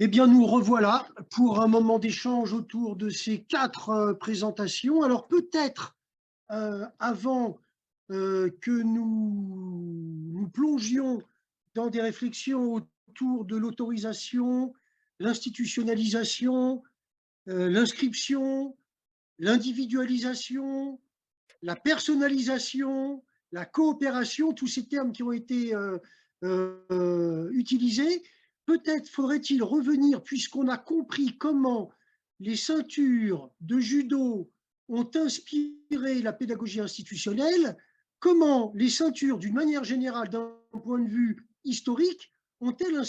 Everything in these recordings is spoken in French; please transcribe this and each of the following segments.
Eh bien, nous revoilà pour un moment d'échange autour de ces quatre présentations. Alors, peut-être avant que nous plongions dans des réflexions autour de l'autorisation, l'institutionnalisation, l'inscription, l'individualisation, la personnalisation, la coopération, tous ces termes qui ont été utilisés, peut-être faudrait-il revenir, puisqu'on a compris comment les ceintures de judo ont inspiré la pédagogie institutionnelle, comment les ceintures, d'une manière générale, d'un point de vue historique, ont-elles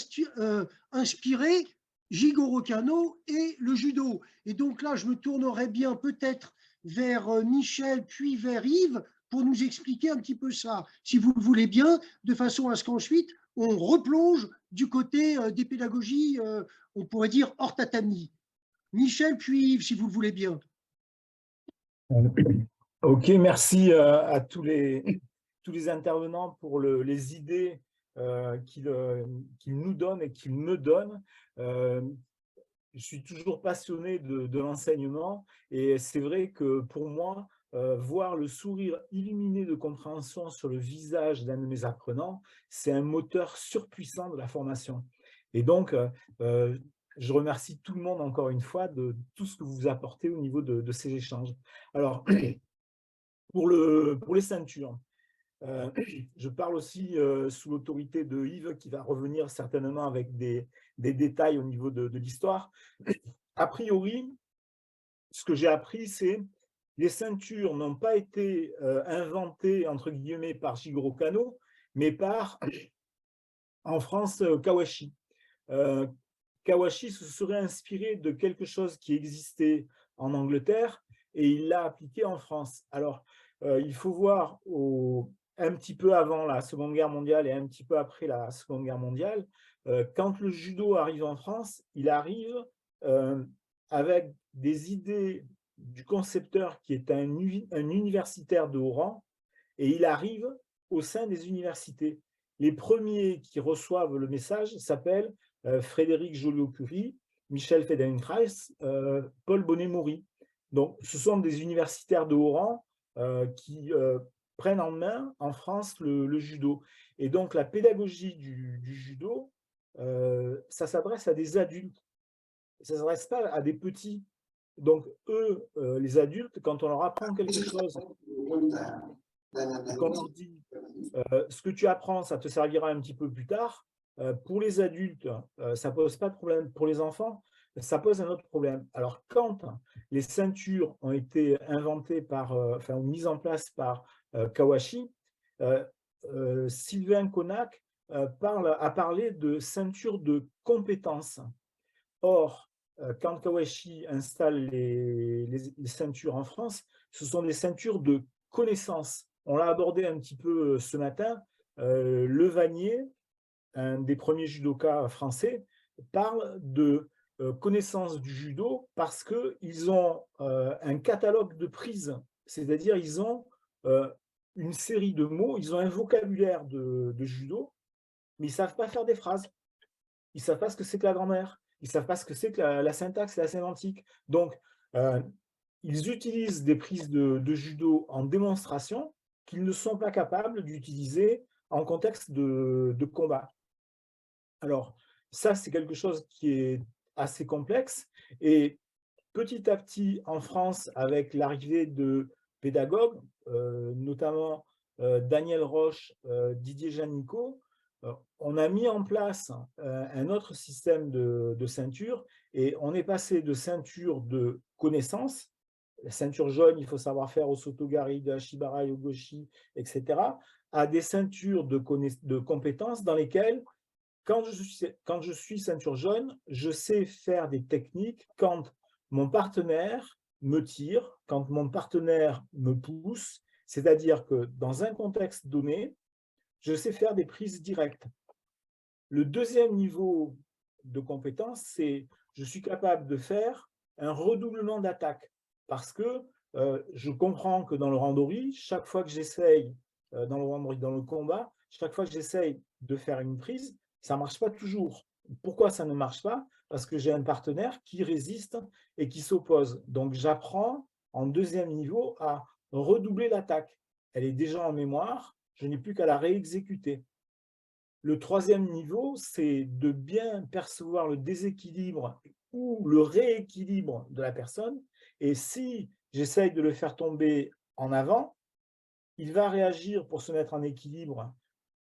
inspiré Jigoro Kano et le judo. Et donc là, je me tournerai bien peut-être vers Michel, puis vers Yves, pour nous expliquer un petit peu ça, si vous le voulez bien, de façon à ce qu'ensuite, on replonge du côté des pédagogies, on pourrait dire, hors tatami. Michel, puis Yves, si vous le voulez bien. Ok, merci à tous les intervenants pour les idées qu'ils nous donnent et qu'ils me donnent. Je suis toujours passionné de l'enseignement et c'est vrai que pour moi, voir le sourire illuminé de compréhension sur le visage d'un de mes apprenants, c'est un moteur surpuissant de la formation. Et donc, je remercie tout le monde encore une fois de tout ce que vous apportez au niveau de ces échanges. Alors, pour les ceintures, je parle aussi sous l'autorité de Yves qui va revenir certainement avec des détails au niveau de l'histoire. A priori, ce que j'ai appris, c'est que les ceintures n'ont pas été inventées, entre guillemets, par Jigoro Kano, mais par, en France, Kawashi. Kawashi se serait inspiré de quelque chose qui existait en Angleterre et il l'a appliqué en France. Alors, il faut voir un petit peu avant la Seconde Guerre mondiale et un petit peu après la Seconde Guerre mondiale, quand le judo arrive en France, il arrive avec des idées du concepteur qui est un universitaire de haut rang et il arrive au sein des universités. Les premiers qui reçoivent le message s'appellent Frédéric Joliot-Curie, Michel Feldenkrais, Paul Bonnet-Maury. Donc, ce sont des universitaires de haut rang qui prennent en main en France le judo. Et donc, la pédagogie du judo, ça s'adresse à des adultes. Ça ne s'adresse pas à des petits. Donc, eux, les adultes, quand on leur apprend quelque chose, quand on dit ce que tu apprends, ça te servira un petit peu plus tard, pour les adultes, ça ne pose pas de problème. Pour les enfants, ça pose un autre problème. Alors, quand les ceintures ont été inventées enfin, mises en place par Kawashi, Sylvain Connac a parlé de ceinture de compétences. Or, quand Kawashi installe les ceintures en France, ce sont des ceintures de connaissances. On l'a abordé un petit peu ce matin. Le Vanier, un des premiers judokas français, parle de connaissance du judo parce qu'ils ont un catalogue de prises, c'est-à-dire ils ont une série de mots, ils ont un vocabulaire de judo, mais ils ne savent pas faire des phrases. Ils ne savent pas ce que c'est que la grammaire. Ils ne savent pas ce que c'est que la syntaxe et la sémantique. Donc, ils utilisent des prises de judo en démonstration qu'ils ne sont pas capables d'utiliser en contexte de combat. Alors, ça, c'est quelque chose qui est assez complexe. Et petit à petit, en France, avec l'arrivée de pédagogues, notamment Daniel Roche, Didier Janicot, on a mis en place un autre système de ceinture et on est passé de ceinture de connaissance, la ceinture jaune, il faut savoir faire au Sotogari, de Hashibara, au Goshi, etc., à des ceintures de compétences dans lesquelles quand je suis ceinture jaune, je sais faire des techniques quand mon partenaire me tire, quand mon partenaire me pousse, c'est-à-dire que dans un contexte donné, je sais faire des prises directes. Le deuxième niveau de compétence, c'est je suis capable de faire un redoublement d'attaque parce que je comprends que dans le randori, chaque fois que j'essaye, dans le randori, dans le combat, chaque fois que j'essaye de faire une prise, ça ne marche pas toujours. Pourquoi ça ne marche pas? parce que j'ai un partenaire qui résiste et qui s'oppose. Donc, j'apprends en deuxième niveau à redoubler l'attaque. Elle est déjà en mémoire, je n'ai plus qu'à la réexécuter. Le troisième niveau, c'est de bien percevoir le déséquilibre ou le rééquilibre de la personne. Et si j'essaye de le faire tomber en avant, il va réagir pour se mettre en équilibre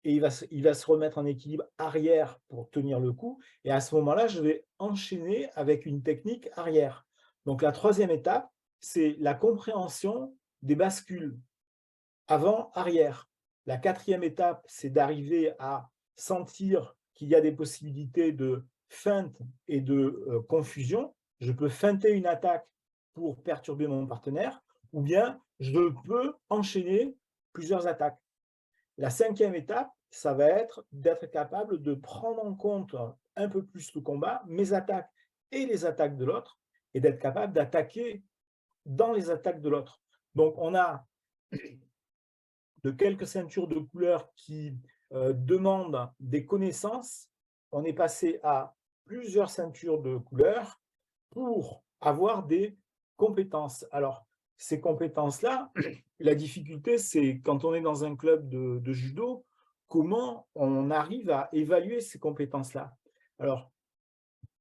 et il va se remettre en équilibre arrière pour tenir le coup. Et à ce moment-là, je vais enchaîner avec une technique arrière. Donc la troisième étape, c'est la compréhension des bascules avant-arrière. La quatrième étape, c'est d'arriver à sentir qu'il y a des possibilités de feinte et de confusion. Je peux feinter une attaque pour perturber mon partenaire, ou bien je peux enchaîner plusieurs attaques. La cinquième étape, ça va être d'être capable de prendre en compte un peu plus le combat, mes attaques et les attaques de l'autre, et d'être capable d'attaquer dans les attaques de l'autre. Donc, on a de quelques ceintures de couleurs qui demandent des connaissances, on est passé à plusieurs ceintures de couleurs pour avoir des compétences. Alors, ces compétences-là, la difficulté, c'est quand on est dans un club de judo, comment on arrive à évaluer ces compétences-là. Alors,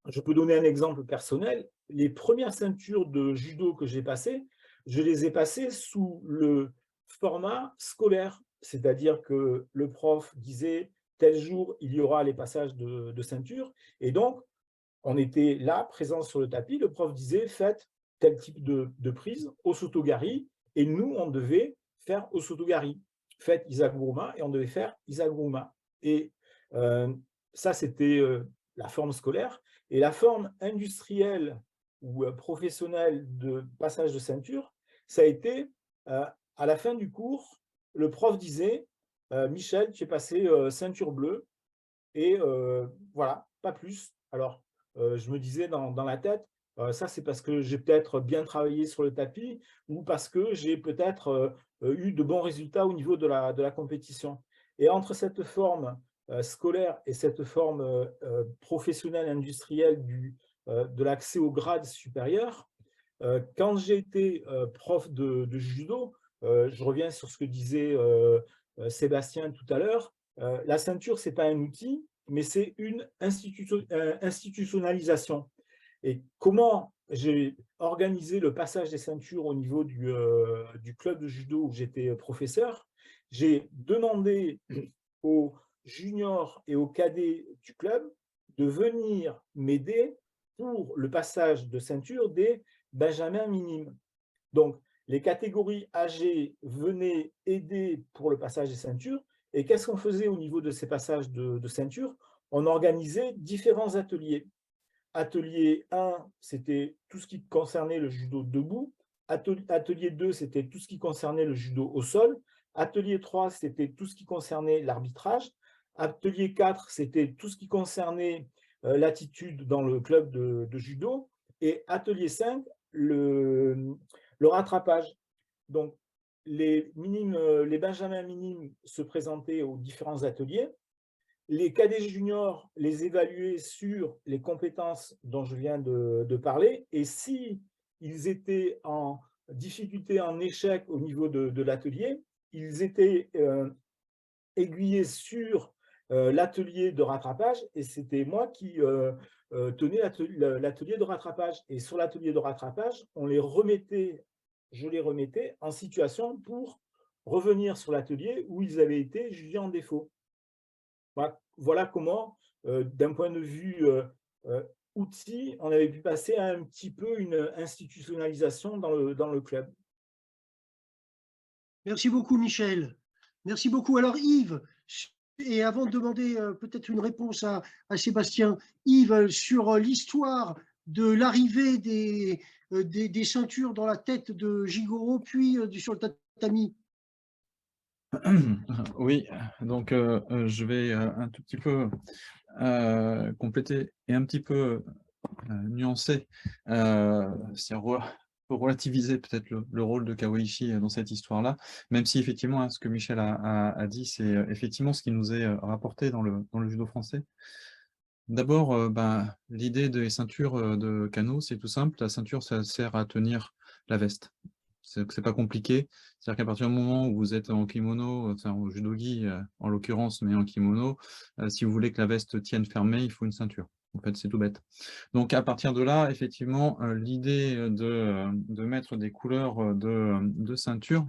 je peux donner un exemple personnel. Les premières ceintures de judo que j'ai passées, je les ai passées sous le format scolaire, c'est-à-dire que le prof disait tel jour, il y aura les passages de ceinture, et donc on était là, présents sur le tapis, le prof disait faites tel type de prise, osotogari, et nous, on devait faire osotogari. Faites Isaguruma, et on devait faire Isaguruma. Et ça, c'était la forme scolaire. Et la forme industrielle ou professionnelle de passage de ceinture, ça a été, à la fin du cours, le prof disait Michel, tu es passé ceinture bleue, et voilà, pas plus. Alors, je me disais dans la tête, ça c'est parce que j'ai peut-être bien travaillé sur le tapis ou parce que j'ai peut-être eu de bons résultats au niveau de la compétition. Et entre cette forme scolaire et cette forme professionnelle, industrielle de l'accès au grade supérieur, quand j'ai été prof de judo, je reviens sur ce que disait Sébastien tout à l'heure, la ceinture, ce n'est pas un outil, mais c'est une institutionnalisation. Et comment j'ai organisé le passage des ceintures au niveau du club de judo où j'étais professeur, j'ai demandé aux juniors et aux cadets du club de venir m'aider pour le passage de ceinture des benjamins minimes. Donc, les catégories âgées venaient aider pour le passage des ceintures. Et qu'est-ce qu'on faisait au niveau de ces passages de ceinture? On organisait différents ateliers. Atelier 1, c'était tout ce qui concernait le judo debout. Atelier 2, c'était tout ce qui concernait le judo au sol. Atelier 3, c'était tout ce qui concernait l'arbitrage. Atelier 4, c'était tout ce qui concernait l'attitude dans le club de judo. Et atelier 5, le rattrapage. Donc, les benjamins minimes se présentaient aux différents ateliers. Les cadets juniors les évaluaient sur les compétences dont je viens de parler. Et si ils étaient en difficulté, en échec au niveau de l'atelier, ils étaient aiguillés sur l'atelier de rattrapage et c'était moi qui tenais l'atelier de rattrapage. Et sur l'atelier de rattrapage, je les remettais en situation pour revenir sur l'atelier où ils avaient été jugés en défaut. Voilà comment, d'un point de vue outil, on avait pu passer à un petit peu une institutionnalisation dans le club. Merci beaucoup, Michel. Merci beaucoup. Alors, Yves, et avant de demander peut-être une réponse à Sébastien, Yves, sur l'histoire de l'arrivée des ceintures dans la tête de Jigoro, puis sur le tatami. Oui, donc je vais un tout petit peu compléter et un petit peu nuancer, pour relativiser peut-être le rôle de Kawaishi dans cette histoire-là, même si effectivement, hein, ce que Michel a dit, c'est effectivement ce qui nous est rapporté dans le judo français. D'abord, l'idée des ceintures de Kano, c'est tout simple. La ceinture, ça sert à tenir la veste. C'est pas compliqué. C'est-à-dire qu'à partir du moment où vous êtes en kimono, enfin en judogi en l'occurrence, mais en kimono, si vous voulez que la veste tienne fermée, il faut une ceinture. En fait, c'est tout bête. Donc à partir de là, effectivement, l'idée de mettre des couleurs de ceinture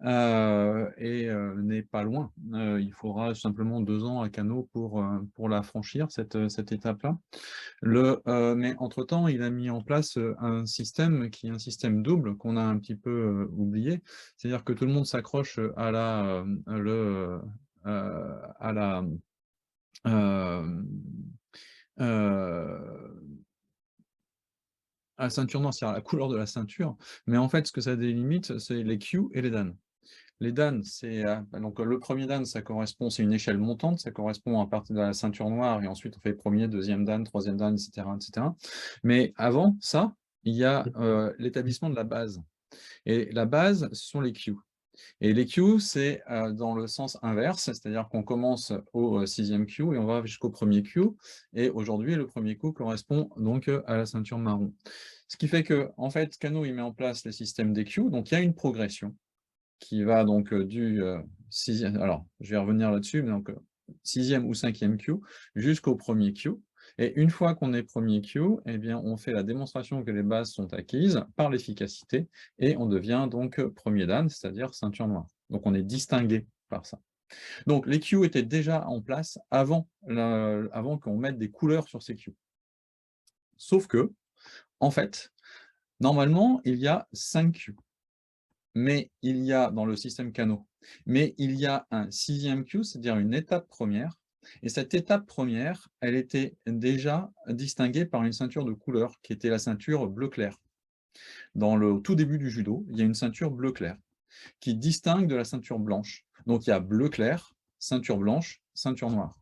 n'est pas loin. Il faudra simplement 2 ans à Kano pour la franchir, cette étape-là. Mais entre-temps, il a mis en place un système qui est un système double qu'on a un petit peu oublié. C'est-à-dire que tout le monde s'accroche à la ceinture noire, c'est-à-dire la couleur de la ceinture. Mais en fait, ce que ça délimite, c'est les Q et les Dan. Les Dan, c'est donc le premier Dan, ça correspond, c'est une échelle montante, ça correspond à partir de la ceinture noire, et ensuite on fait premier, deuxième Dan, troisième Dan, etc., etc. Mais avant ça, il y a l'établissement de la base. Et la base, ce sont les Q. Et les Q, c'est dans le sens inverse, c'est-à-dire qu'on commence au 6e Q et on va jusqu'au premier Q. Et aujourd'hui, le premier Q correspond donc à la ceinture marron. Ce qui fait que, en fait, Kano, il met en place le système des Q, donc il y a une progression qui va donc du 6e, alors je vais revenir là-dessus, mais donc 6e ou 5e Q jusqu'au premier Q. Et une fois qu'on est premier Q, eh bien, on fait la démonstration que les bases sont acquises par l'efficacité et on devient donc premier Dan, c'est-à-dire ceinture noire. Donc on est distingué par ça. Donc les Q étaient déjà en place avant qu'on mette des couleurs sur ces Q. Sauf que, en fait, normalement, il y a 5 Q. Mais il y a dans le système Kano, mais il y a un 6e Q, c'est-à-dire une étape première. Et cette étape première, elle était déjà distinguée par une ceinture de couleur, qui était la ceinture bleu clair. Dans le tout début du judo, il y a une ceinture bleu clair, qui distingue de la ceinture blanche. Donc il y a bleu clair, ceinture blanche, ceinture noire.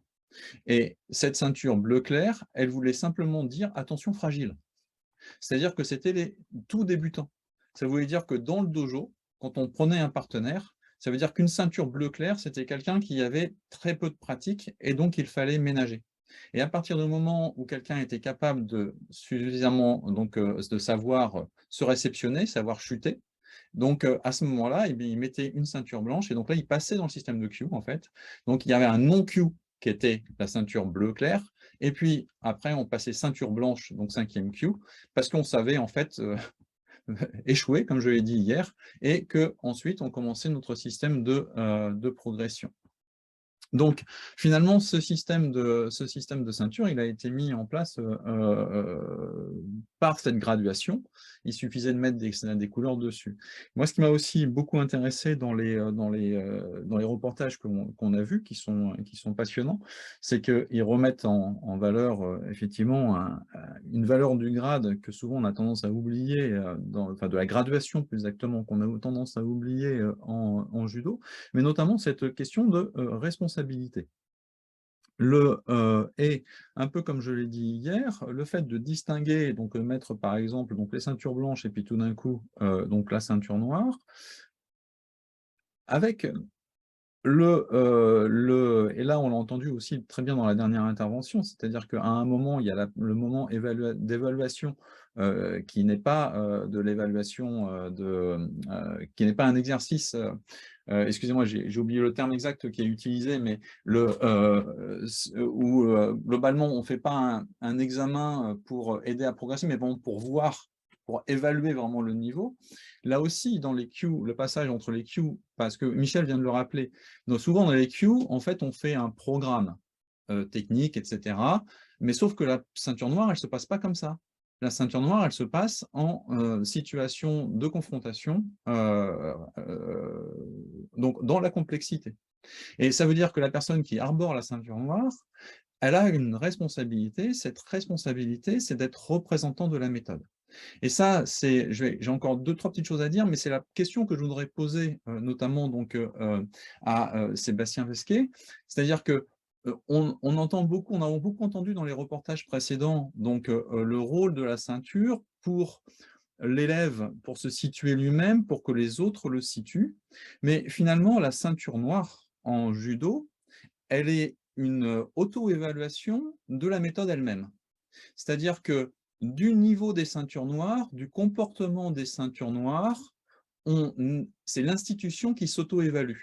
Et cette ceinture bleu clair, elle voulait simplement dire « attention fragile ». C'est-à-dire que c'était les tout débutants. Ça voulait dire que dans le dojo, quand on prenait un partenaire, ça veut dire qu'une ceinture bleu clair, c'était quelqu'un qui avait très peu de pratique et donc il fallait ménager. Et à partir du moment où quelqu'un était capable de suffisamment de savoir se réceptionner, savoir chuter, donc à ce moment-là, il mettait une ceinture blanche et donc là, il passait dans le système de Q en fait. Donc il y avait un non-Q qui était la ceinture bleu clair, et puis après on passait ceinture blanche, donc 5e Q, parce qu'on savait en fait échouer, comme je l'ai dit hier, et qu'ensuite on commençait notre système de progression. Donc, finalement, ce système de ceinture, il a été mis en place par cette graduation. Il suffisait de mettre des couleurs dessus. Moi, ce qui m'a aussi beaucoup intéressé dans les reportages qu'on a vus, qui sont passionnants, c'est qu'ils remettent en valeur, effectivement, une valeur du grade que souvent on a tendance à oublier, enfin de la graduation plus exactement, qu'on a tendance à oublier en judo, mais notamment cette question de responsabilité. Et un peu comme je l'ai dit hier, le fait de distinguer, donc mettre par exemple donc les ceintures blanches et puis tout d'un coup donc la ceinture noire, avec et là on l'a entendu aussi très bien dans la dernière intervention, c'est-à-dire qu'à un moment, il y a le moment d'évaluation qui n'est pas de l'évaluation qui n'est pas un exercice, excusez-moi, j'ai oublié le terme exact qui est utilisé, mais où globalement on ne fait pas un examen pour aider à progresser, mais bon, pour voir, pour évaluer vraiment le niveau. Là aussi, dans les Q, le passage entre les Q, parce que Michel vient de le rappeler, donc souvent dans les Q, en fait, on fait un programme technique, etc. Mais sauf que la ceinture noire, elle ne se passe pas comme ça. La ceinture noire, elle se passe en situation de confrontation, donc dans la complexité. Et ça veut dire que la personne qui arbore la ceinture noire, elle a une responsabilité. Cette responsabilité, c'est d'être représentant de la méthode. Et ça, j'ai encore 2-3 petites choses à dire, mais c'est la question que je voudrais poser notamment donc, à Sébastien Vesquet. C'est-à-dire que on a beaucoup entendu dans les reportages précédents donc, le rôle de la ceinture pour l'élève, pour se situer lui-même, pour que les autres le situent. Mais finalement, la ceinture noire en judo, elle est une auto-évaluation de la méthode elle-même. C'est-à-dire que du niveau des ceintures noires, du comportement des ceintures noires, c'est l'institution qui s'auto-évalue.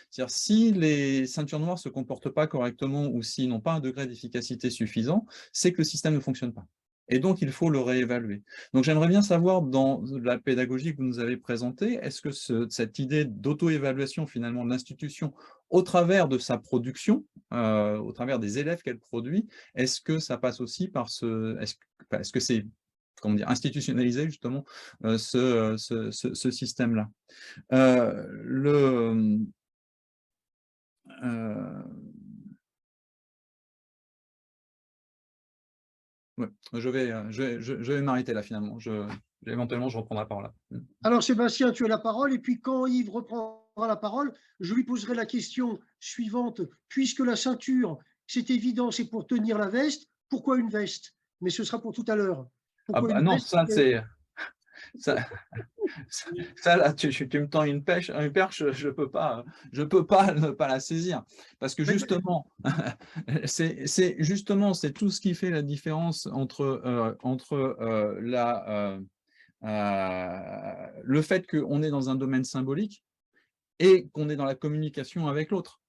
C'est-à-dire si les ceintures noires ne se comportent pas correctement ou s'ils n'ont pas un degré d'efficacité suffisant, c'est que le système ne fonctionne pas. Et donc, il faut le réévaluer. Donc, j'aimerais bien savoir, dans la pédagogie que vous nous avez présentée, est-ce que cette idée d'auto-évaluation, finalement, de l'institution, au travers de sa production, au travers des élèves qu'elle produit, est-ce que ça passe aussi par est-ce que c'est, comment dire, institutionnalisé, justement, ce système-là ouais, je vais m'arrêter là finalement. Éventuellement, je reprendrai la parole là. Alors Sébastien, tu as la parole, et puis quand Yves reprendra la parole, je lui poserai la question suivante. Puisque la ceinture, c'est évident, c'est pour tenir la veste, pourquoi une veste? Mais ce sera pour tout à l'heure. Ah Pourquoi bah une non, veste? ça c'est... Ça, là, tu me tends une perche, je peux pas ne pas la saisir. Parce que justement, c'est justement, c'est tout ce qui fait la différence entre, le fait qu'on est dans un domaine symbolique et qu'on est dans la communication avec l'autre.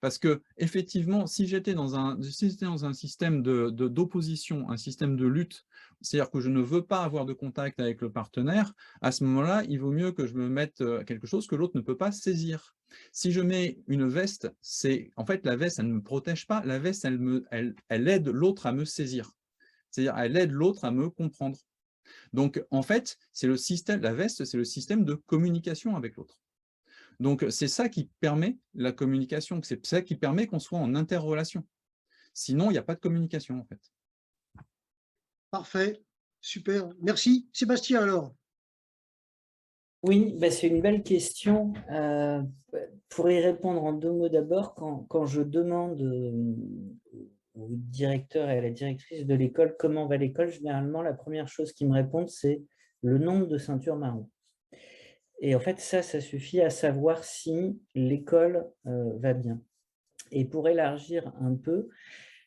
Parce que effectivement, si j'étais dans un système d'opposition, un système de lutte, c'est-à-dire que je ne veux pas avoir de contact avec le partenaire, à ce moment-là, il vaut mieux que je me mette quelque chose que l'autre ne peut pas saisir. Si je mets une veste, en fait, la veste, elle ne me protège pas, la veste, elle aide l'autre à me saisir. C'est-à-dire, elle aide l'autre à me comprendre. Donc, en fait, la veste, c'est le système de communication avec l'autre. Donc, c'est ça qui permet la communication, c'est ça qui permet qu'on soit en interrelation. Sinon, il n'y a pas de communication, en fait. Parfait, super, merci. Sébastien, alors? Oui, c'est une belle question. Pour y répondre en 2 mots d'abord, quand je demande au directeur et à la directrice de l'école comment va l'école, généralement, la première chose qu'ils me répondent, c'est le nombre de ceintures marron. Et en fait, ça suffit à savoir si l'école va bien. Et pour élargir un peu,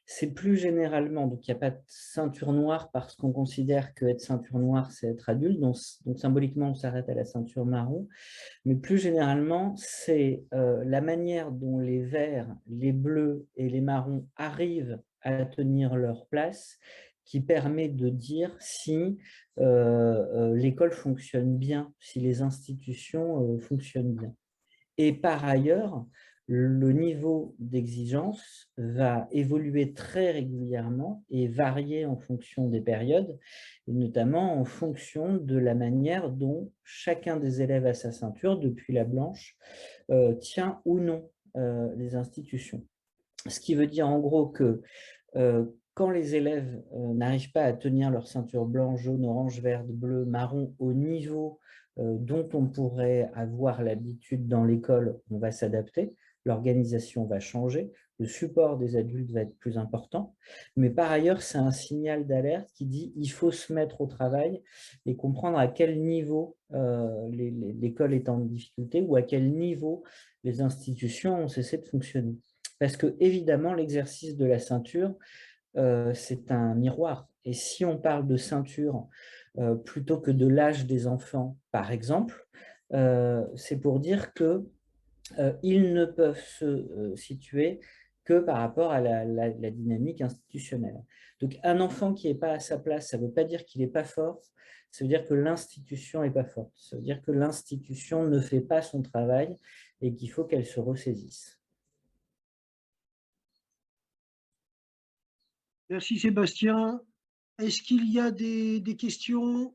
c'est plus généralement, donc il n'y a pas de ceinture noire parce qu'on considère qu'être ceinture noire, c'est être adulte, donc symboliquement, on s'arrête à la ceinture marron, mais plus généralement, c'est la manière dont les verts, les bleus et les marrons arrivent à tenir leur place qui permet de dire si l'école fonctionne bien, si les institutions fonctionnent bien. Et par ailleurs, le niveau d'exigence va évoluer très régulièrement et varier en fonction des périodes, et notamment en fonction de la manière dont chacun des élèves à sa ceinture, depuis la blanche, tient ou non les institutions. Ce qui veut dire en gros que quand les élèves n'arrivent pas à tenir leur ceinture blanche, jaune, orange, verte, bleu, marron au niveau dont on pourrait avoir l'habitude dans l'école, on va s'adapter, l'organisation va changer, le support des adultes va être plus important, mais par ailleurs, c'est un signal d'alerte qui dit il faut se mettre au travail et comprendre à quel niveau l'école est en difficulté ou à quel niveau les institutions ont cessé de fonctionner. Parce que, évidemment, l'exercice de la ceinture, c'est un miroir. Et si on parle de ceinture plutôt que de l'âge des enfants, par exemple, c'est pour dire qu'ils ne peuvent se situer que par rapport à la dynamique institutionnelle. Donc, un enfant qui n'est pas à sa place, ça ne veut pas dire qu'il n'est pas fort, ça veut dire que l'institution n'est pas forte, ça veut dire que l'institution ne fait pas son travail et qu'il faut qu'elle se ressaisisse. Merci Sébastien. Est-ce qu'il y a des questions?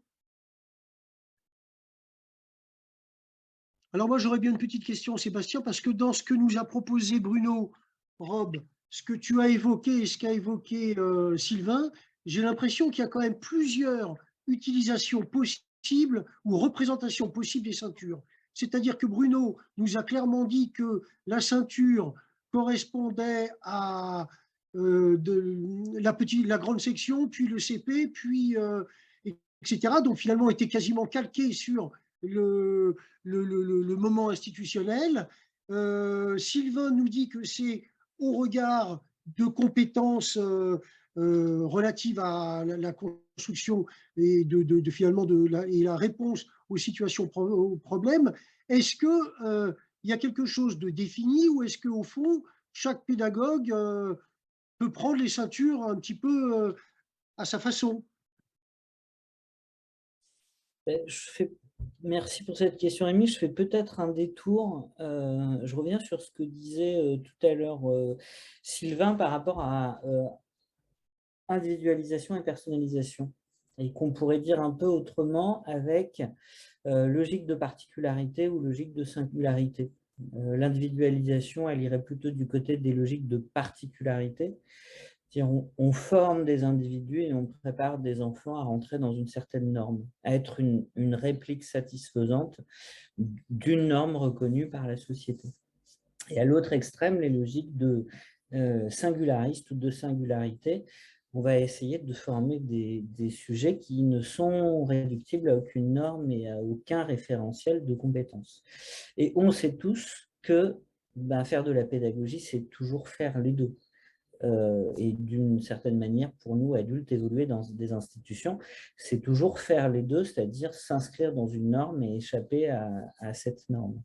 Alors moi, j'aurais bien une petite question, Sébastien, parce que dans ce que nous a proposé Bruno, Rob, ce que tu as évoqué et ce qu'a évoqué Sylvain, j'ai l'impression qu'il y a quand même plusieurs utilisations possibles ou représentations possibles des ceintures. C'est-à-dire que Bruno nous a clairement dit que la ceinture correspondait à la grande section, puis le CP, puis etc. Donc finalement, était quasiment calqué sur le moment institutionnel. Sylvain nous dit que c'est au regard de compétences relatives à la construction et finalement et la réponse aux situations, aux problèmes, est-ce que il y a quelque chose de défini ou est-ce qu'au fond, chaque pédagogue peut prendre les ceintures un petit peu à sa façon? Merci pour cette question, Rémi. Je fais peut-être un détour. Je reviens sur ce que disait tout à l'heure Sylvain par rapport à individualisation et personnalisation. Et qu'on pourrait dire un peu autrement avec logique de particularité ou logique de singularité. L'individualisation, elle irait plutôt du côté des logiques de particularité. On forme des individus et on prépare des enfants à rentrer dans une certaine norme, à être une réplique satisfaisante d'une norme reconnue par la société. Et à l'autre extrême, les logiques de singulariste ou de singularité, on va essayer de former des sujets qui ne sont réductibles à aucune norme et à aucun référentiel de compétences. Et on sait tous que faire de la pédagogie, c'est toujours faire les deux. Et d'une certaine manière, pour nous, adultes, évoluer dans des institutions, c'est toujours faire les deux, c'est-à-dire s'inscrire dans une norme et échapper à cette norme.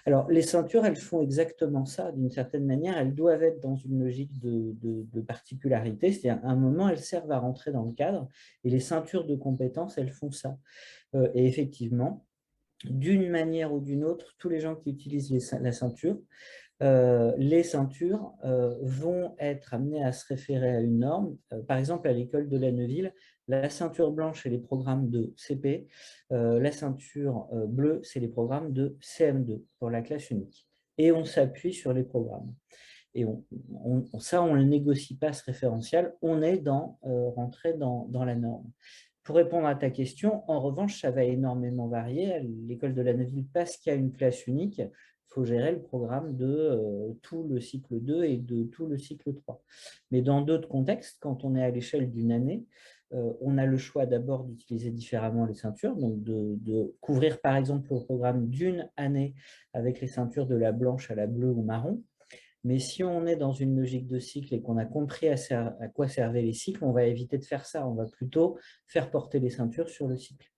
Alors, les ceintures, elles font exactement ça, d'une certaine manière. Elles doivent être dans une logique de particularité, c'est-à-dire à un moment, elles servent à rentrer dans le cadre, et les ceintures de compétences, elles font ça. Et effectivement, d'une manière ou d'une autre, tous les gens qui utilisent la ceinture, les ceintures vont être amenées à se référer à une norme. Par exemple, à l'école de la Neuville, la ceinture blanche, c'est les programmes de CP. La ceinture bleue, c'est les programmes de CM2 pour la classe unique. Et on s'appuie sur les programmes. Et ça, on ne le négocie pas, ce référentiel. On est rentré dans la norme. Pour répondre à ta question, en revanche, ça va énormément varier. À l'école de la Neuville, parce qu'il y a une classe unique, il faut gérer le programme de tout le cycle 2 et de tout le cycle 3. Mais dans d'autres contextes, quand on est à l'échelle d'une année, on a le choix d'abord d'utiliser différemment les ceintures, donc de couvrir par exemple le programme d'une année avec les ceintures de la blanche à la bleue ou marron. Mais si on est dans une logique de cycle et qu'on a compris à quoi servaient les cycles, on va éviter de faire ça. On va plutôt faire porter les ceintures sur le cycle.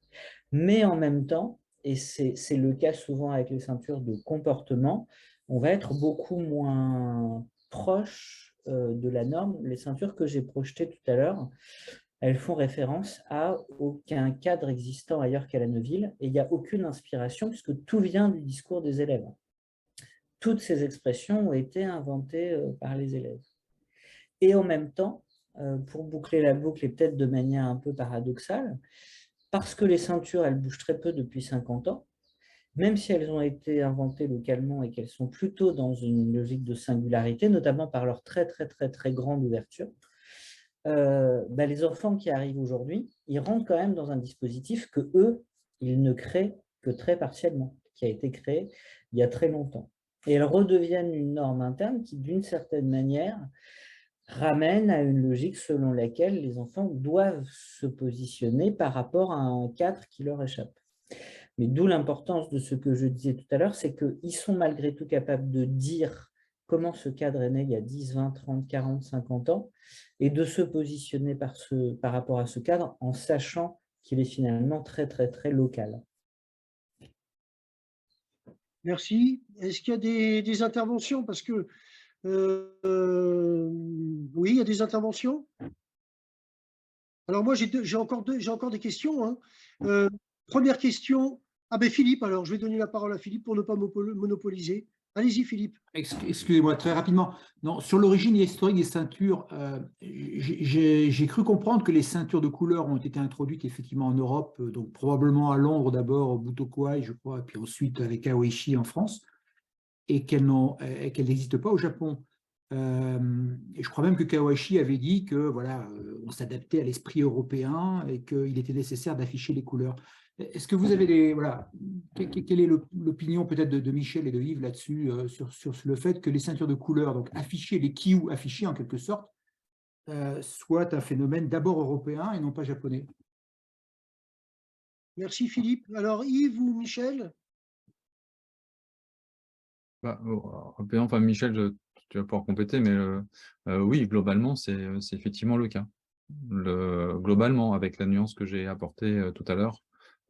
Mais en même temps, et c'est le cas souvent avec les ceintures de comportement, on va être beaucoup moins proche de la norme. Les ceintures que j'ai projetées tout à l'heure, elles font référence à aucun cadre existant ailleurs qu'à la Neuville, et il n'y a aucune inspiration puisque tout vient du discours des élèves. Toutes ces expressions ont été inventées par les élèves. Et en même temps, pour boucler la boucle et peut-être de manière un peu paradoxale, parce que les ceintures, elles bougent très peu depuis 50 ans, même si elles ont été inventées localement et qu'elles sont plutôt dans une logique de singularité, notamment par leur très grande ouverture, les enfants qui arrivent aujourd'hui, ils rentrent quand même dans un dispositif que eux, ils ne créent que très partiellement, qui a été créé il y a très longtemps. Et elles redeviennent une norme interne qui, d'une certaine manière, ramène à une logique selon laquelle les enfants doivent se positionner par rapport à un cadre qui leur échappe. Mais d'où l'importance de ce que je disais tout à l'heure, c'est qu'ils sont malgré tout capables de dire comment ce cadre est né il y a 10, 20, 30, 40, 50 ans, et de se positionner par rapport à ce cadre en sachant qu'il est finalement très local. Merci. Est-ce qu'il y a des interventions? Parce que, oui, il y a des interventions. Alors moi, j'ai encore des questions. Hein. Première question. Ah ben Philippe, alors je vais donner la parole à Philippe pour ne pas monopoliser. Allez-y Philippe. Excusez-moi, très rapidement. Non, sur l'origine historique des ceintures, j'ai cru comprendre que les ceintures de couleur ont été introduites effectivement en Europe, donc probablement à Londres d'abord, au Butokuai, je crois, et puis ensuite avec Kawashi en France, et qu'elles n'existent pas au Japon. Et je crois même que Kawashi avait dit que voilà, on s'adaptait à l'esprit européen et qu'il était nécessaire d'afficher les couleurs. Est-ce que vous avez quelle est l'opinion peut-être de Michel et de Yves là-dessus, sur le fait que les ceintures de couleurs, donc afficher, les kyu affichés en quelque sorte, soit un phénomène d'abord européen et non pas japonais? Merci Philippe. Alors Yves ou Michel? Européen, enfin Michel, tu vas pouvoir compléter, mais oui, globalement, c'est effectivement le cas. Globalement, avec la nuance que j'ai apportée tout à l'heure,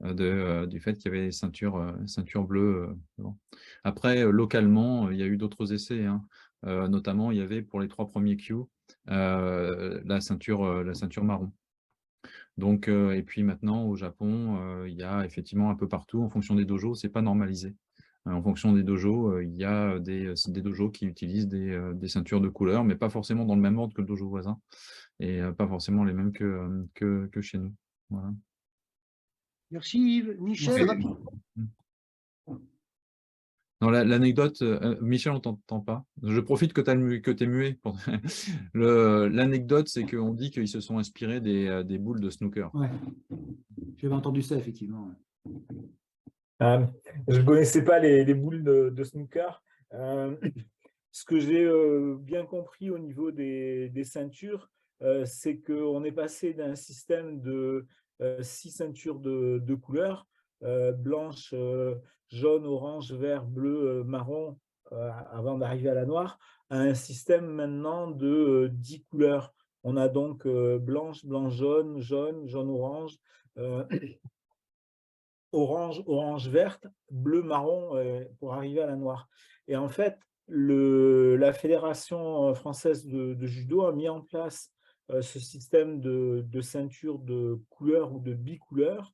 du fait qu'il y avait des ceintures bleues. Bon. Après, localement, il y a eu d'autres essais, hein. Notamment, il y avait pour les 3 premiers Q la ceinture marron. Donc, et puis maintenant, au Japon, il y a effectivement un peu partout, en fonction des dojos, c'est pas normalisé. En fonction des dojos, il y a des dojos qui utilisent des ceintures de couleur, mais pas forcément dans le même ordre que le dojo voisin, et pas forcément les mêmes que chez nous. Voilà. Merci Yves. Michel, Et- rapidement. Non, l'anecdote, Michel, on t'entend pas. Je profite que tu es muet. L'anecdote, c'est qu'on dit qu'ils se sont inspirés des boules de snooker. Ouais. J'avais entendu ça, effectivement. Je ne connaissais pas les boules de snooker. Ce que j'ai bien compris au niveau des ceintures, c'est qu'on est passé d'un système de 6 ceintures de couleurs, blanche, jaune, orange, vert, bleu, marron, avant d'arriver à la noire, à un système maintenant de 10 couleurs. On a donc blanche, blanc-jaune, jaune, jaune-orange, orange, orange-verte, bleu-marron pour arriver à la noire. Et en fait, la Fédération française de judo a mis en place ce système de ceinture de couleur ou de bicouleur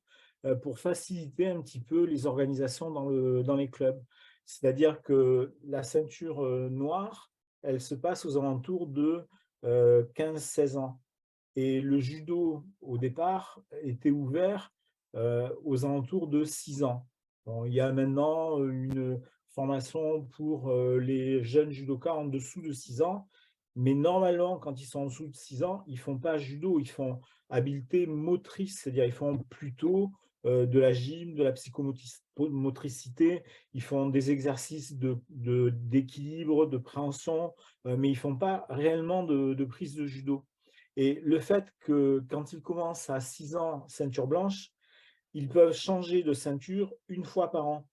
pour faciliter un petit peu les organisations dans les clubs. C'est-à-dire que la ceinture noire, elle se passe aux alentours de 15-16 ans. Et le judo, au départ, était ouvert aux alentours de 6 ans. Bon, il y a maintenant une formation pour les jeunes judokas en dessous de 6 ans, mais normalement, quand ils sont en dessous de 6 ans, ils ne font pas judo, ils font habileté motrice, c'est-à-dire ils font plutôt de la gym, de la psychomotricité, ils font des exercices d'équilibre, de préhension, mais ils ne font pas réellement de prise de judo. Et le fait que quand ils commencent à 6 ans, ceinture blanche, ils peuvent changer de ceinture une fois par an.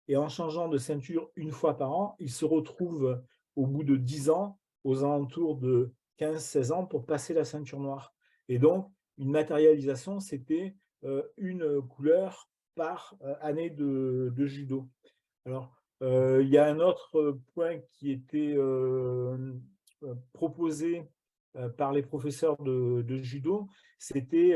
Et en changeant de ceinture une fois par an, ils se retrouvent au bout de 10 ans, aux alentours de 15-16 ans, pour passer la ceinture noire. Et donc, une matérialisation, c'était une couleur par année de judo. Alors, il y a un autre point qui était proposé par les professeurs de judo, c'était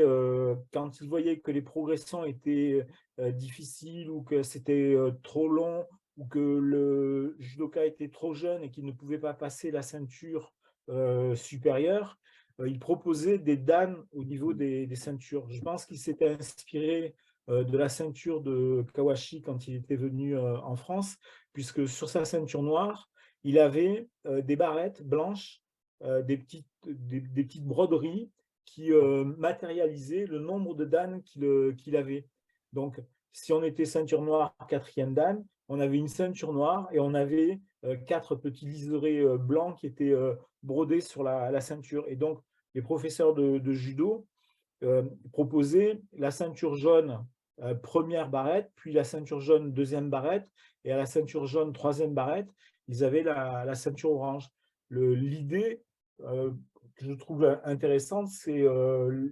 quand ils voyaient que les progressions étaient difficiles ou que c'était trop long ou que le judoka était trop jeune et qu'il ne pouvait pas passer la ceinture supérieure, ils proposaient des dan au niveau des ceintures. Je pense qu'il s'était inspiré de la ceinture de Kawashi quand il était venu en France, puisque sur sa ceinture noire, il avait des barrettes blanches, des petites broderies qui matérialisaient le nombre de dan qu'il avait. Donc, si on était ceinture noire, 4e dan, on avait une ceinture noire et on avait 4 petits liserés blancs qui étaient brodés sur la ceinture. Et donc, les professeurs de judo proposaient la ceinture jaune première barrette, puis la ceinture jaune deuxième barrette, et à la ceinture jaune troisième barrette, ils avaient la ceinture orange. L'idée que je trouve intéressante, c'est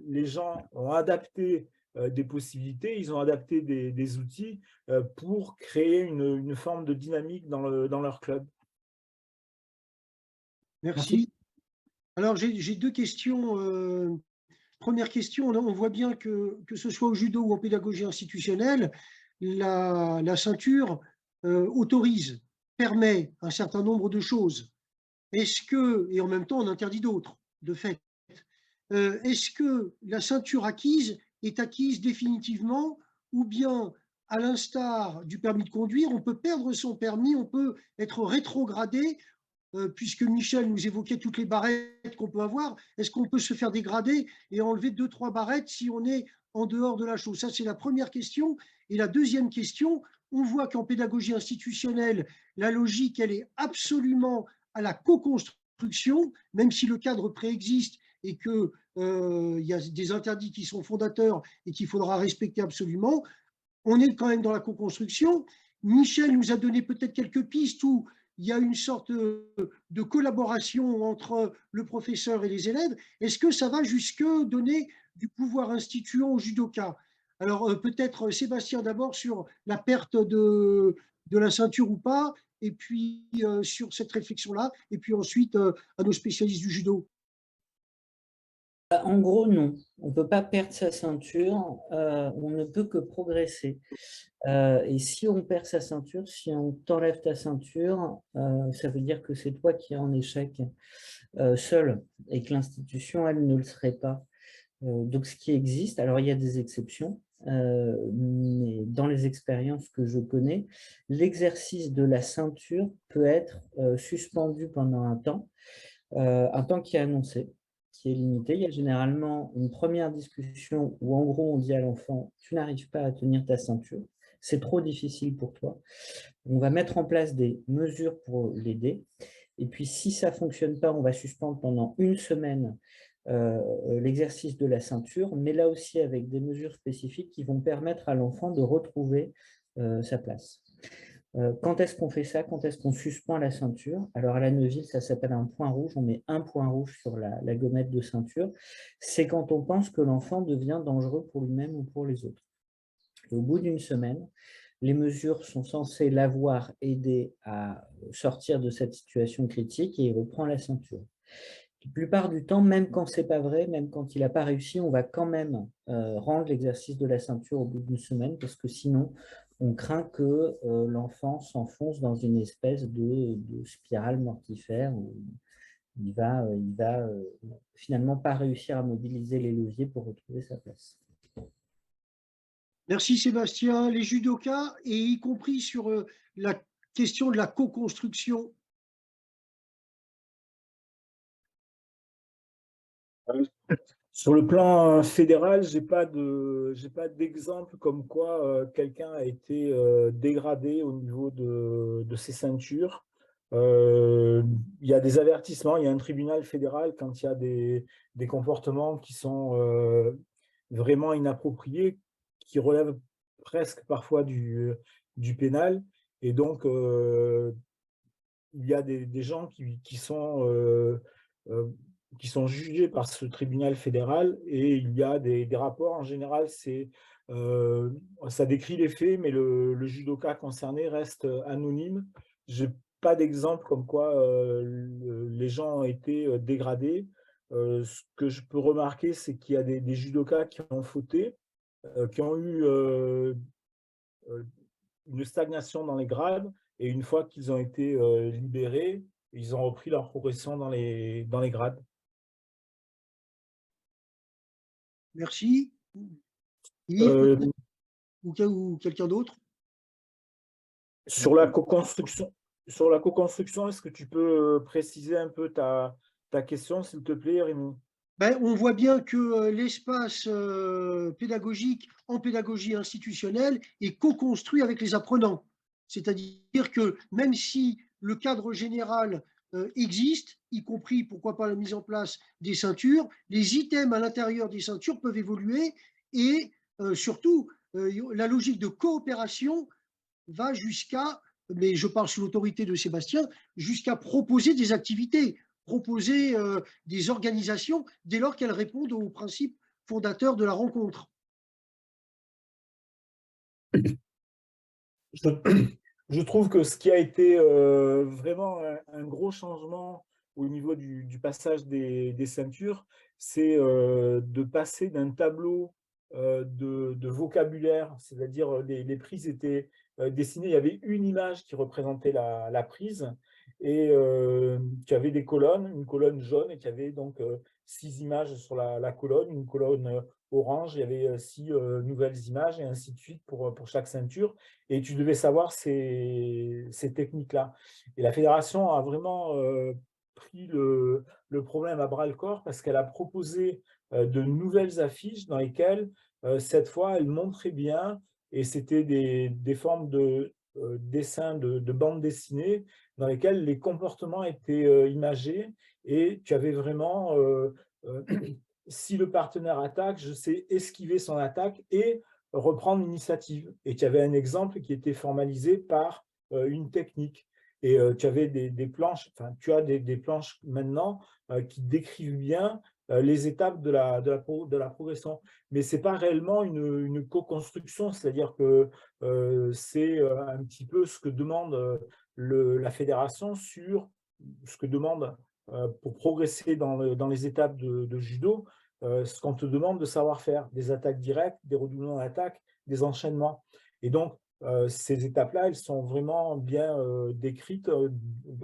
les gens ont adapté des possibilités, ils ont adapté des outils pour créer une forme de dynamique dans leur club. Merci. Alors, j'ai 2 questions. Première question, on voit bien que ce soit au judo ou en pédagogie institutionnelle, la ceinture autorise, permet un certain nombre de choses. Est-ce que, et en même temps on interdit d'autres, de fait, est-ce que la ceinture acquise est acquise définitivement ou bien, à l'instar du permis de conduire, on peut perdre son permis, on peut être rétrogradé, puisque Michel nous évoquait toutes les barrettes qu'on peut avoir, est-ce qu'on peut se faire dégrader et enlever 2-3 barrettes si on est en dehors de la chose? Ça, c'est la première question. Et la deuxième question, on voit qu'en pédagogie institutionnelle, la logique, elle est absolument à la co-construction, même si le cadre préexiste et qu'il y a des interdits qui sont fondateurs et qu'il faudra respecter absolument. On est quand même dans la co-construction. Michel nous a donné peut-être quelques pistes où il y a une sorte de collaboration entre le professeur et les élèves. Est-ce que ça va jusque donner du pouvoir instituant au judoka? Alors peut-être Sébastien d'abord sur la perte de la ceinture ou pas, et puis sur cette réflexion-là, et puis ensuite à nos spécialistes du judo. En gros, non. On ne peut pas perdre sa ceinture, on ne peut que progresser. Et si on perd sa ceinture, si on t'enlève ta ceinture, ça veut dire que c'est toi qui es en échec seul et que l'institution, elle, ne le serait pas. Donc, ce qui existe, alors il y a des exceptions, mais dans les expériences que je connais, l'exercice de la ceinture peut être suspendu pendant un temps qui est annoncé, qui est limité. Il y a généralement une première discussion où en gros on dit à l'enfant « tu n'arrives pas à tenir ta ceinture, c'est trop difficile pour toi ». On va mettre en place des mesures pour l'aider. Et puis si ça ne fonctionne pas, on va suspendre pendant une semaine l'exercice de la ceinture, mais là aussi avec des mesures spécifiques qui vont permettre à l'enfant de retrouver sa place. Quand est-ce qu'on fait ça? Quand est-ce qu'on suspend la ceinture? Alors à la Neuville, ça s'appelle un point rouge. On met un point rouge sur la gommette de ceinture. C'est quand on pense que l'enfant devient dangereux pour lui-même ou pour les autres. Et au bout d'une semaine, les mesures sont censées l'avoir aidé à sortir de cette situation critique et il reprend la ceinture. La plupart du temps, même quand ce n'est pas vrai, même quand il n'a pas réussi, on va quand même rendre l'exercice de la ceinture au bout d'une semaine parce que sinon, on craint que l'enfant s'enfonce dans une espèce de spirale mortifère où il va finalement pas réussir à mobiliser les leviers pour retrouver sa place. Merci Sébastien. Les judokas, et y compris sur la question de la co-construction. Sur le plan fédéral, j'ai pas d'exemple comme quoi quelqu'un a été dégradé au niveau de ses ceintures. Il y a des avertissements, il y a un tribunal fédéral quand il y a des comportements qui sont vraiment inappropriés, qui relèvent presque parfois du pénal. Et donc, il y a des gens qui sont jugés par ce tribunal fédéral et il y a des rapports. En général, ça décrit les faits, mais le judoka concerné reste anonyme. Je n'ai pas d'exemple comme quoi les gens ont été dégradés. Ce que je peux remarquer, c'est qu'il y a des judokas qui ont fauté, qui ont eu une stagnation dans les grades, et une fois qu'ils ont été libérés, ils ont repris leur progression dans les grades. Merci. Yves, ou quelqu'un d'autre? Sur la co-construction, est-ce que tu peux préciser un peu ta question, s'il te plaît, Raymond? Ben, on voit bien que l'espace pédagogique en pédagogie institutionnelle est co-construit avec les apprenants. C'est-à-dire que même si le cadre général existe, y compris, pourquoi pas, la mise en place des ceintures, les items à l'intérieur des ceintures peuvent évoluer et surtout, la logique de coopération va jusqu'à, mais je parle sous l'autorité de Sébastien, jusqu'à proposer des activités, proposer des organisations dès lors qu'elles répondent aux principes fondateurs de la rencontre. Je trouve que ce qui a été vraiment un gros changement au niveau du passage des ceintures, c'est de passer d'un tableau de vocabulaire, c'est-à-dire les prises étaient dessinées, il y avait une image qui représentait la prise, et tu avais des colonnes, une colonne jaune, et tu avais donc 6 images sur la colonne, une colonne orange, il y avait 6 nouvelles images, et ainsi de suite pour chaque ceinture. Et tu devais savoir ces techniques-là. Et la fédération a vraiment pris le problème à bras-le-corps parce qu'elle a proposé de nouvelles affiches dans lesquelles, cette fois, elle montrait bien, et c'était des formes de dessins, de bandes dessinées, dans lesquelles les comportements étaient imagés, et tu avais vraiment, si le partenaire attaque, je sais esquiver son attaque et reprendre l'initiative. Et tu avais un exemple qui était formalisé par une technique. Et tu avais des planches, enfin, tu as des planches maintenant qui décrivent bien les étapes de la progression. Mais ce n'est pas réellement une co-construction, c'est-à-dire que c'est un petit peu ce que demande la fédération sur ce que demande pour progresser dans les étapes de judo, ce qu'on te demande de savoir faire, des attaques directes, des redoublements d'attaque, des enchaînements. Et donc, ces étapes-là, elles sont vraiment bien décrites